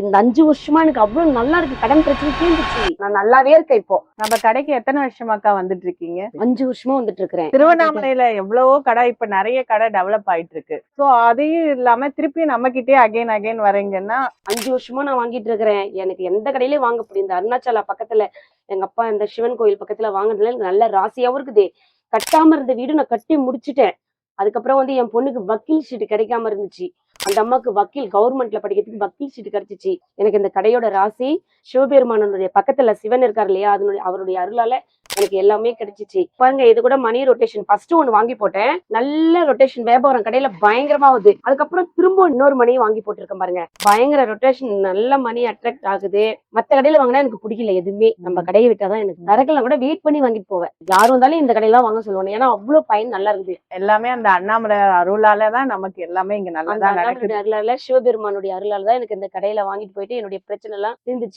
இந்த 5 வருஷமா எனக்கு அவ்வளவு நல்லா இருக்கு. கடன் பிரச்சனை தீர்ந்துச்சு. நான் நல்லாவே இருக்கேன் இப்போ. நம்ம கடைக்கு எத்தனை வருஷமாக்கா வந்துட்டு இருக்கீங்க? 5 வருஷமா வந்துட்டு இருக்கிறேன். திருவண்ணாமலையில எவ்வளவோ கடை, இப்ப நிறைய கடை டெவலப் ஆயிட்டு இருக்கு. சோ அதையும் இல்லாம திருப்பி நம்ம கிட்டே அகைன் வரீங்கன்னா 5 வருஷமா நான் வாங்கிட்டு இருக்கிறேன். எனக்கு எந்த கடையிலயும் வாங்க முடியும். இந்த அருணாச்சலா பக்கத்துல எங்க அப்பா இந்த சிவன் கோயில் பக்கத்துல வாங்குறதுல எனக்கு நல்ல ராசியாவும் இருக்குது. கட்டாம இருந்த வீடு நான் கட்டி முடிச்சுட்டேன். அதுக்கப்புறம் வந்து என் பொண்ணுக்கு வக்கீல் சீட்டு கிடைக்காம இருந்துச்சு. அந்த அம்மாக்கு வக்கீல் கவர்மெண்ட்ல படிக்கிறதுக்கு வக்கீல் சீட்டு கிடைச்சிச்சு. எனக்கு இந்த கடையோட ராசி சிவபெருமானுடைய பக்கத்துல சிவன் இருக்காரு இல்லையா, அவருடைய அருளால எனக்கு எல்லாமே கிடைச்சிச்சு. பாருங்க, இது கூட மணி ரொட்டேஷன் ஃபர்ஸ்ட் ஒன்னு வாங்கி போட்டேன். நல்ல ரொட்டேஷன் வியாபாரம் கடையில பயங்கரமா ஆகுது. அதுக்கப்புறம் திரும்ப இன்னொரு மணியை வாங்கி போட்டிருக்கேன் பாருங்க. பயங்கர ரொட்டேஷன், நல்ல மணி அட்ராக்ட் ஆகுது. மத்த கடையில வாங்கினா எனக்கு பிடிக்கல எதுவுமே. நம்ம கடையை விட்டாதான் எனக்கு தரக்கலாம் கூட வெயிட் பண்ணி வாங்கிட்டு போவேன். யாரும் வந்தாலும் இந்த கடையில வாங்க சொல்லுவாங்க. ஏன்னா அவ்வளவு பயன் நல்லா இருக்குது. எல்லாமே அந்த அண்ணாமலை அருளாலதான் நமக்கு எல்லாமே இங்க நல்லதா நடக்குது. அருளால சிவபெருமானுடைய அருளால தான் எனக்கு இந்த கடையில வாங்கிட்டு போயிட்டு என்னுடைய பிரச்சனை எல்லாம் தீர்ந்துச்சு.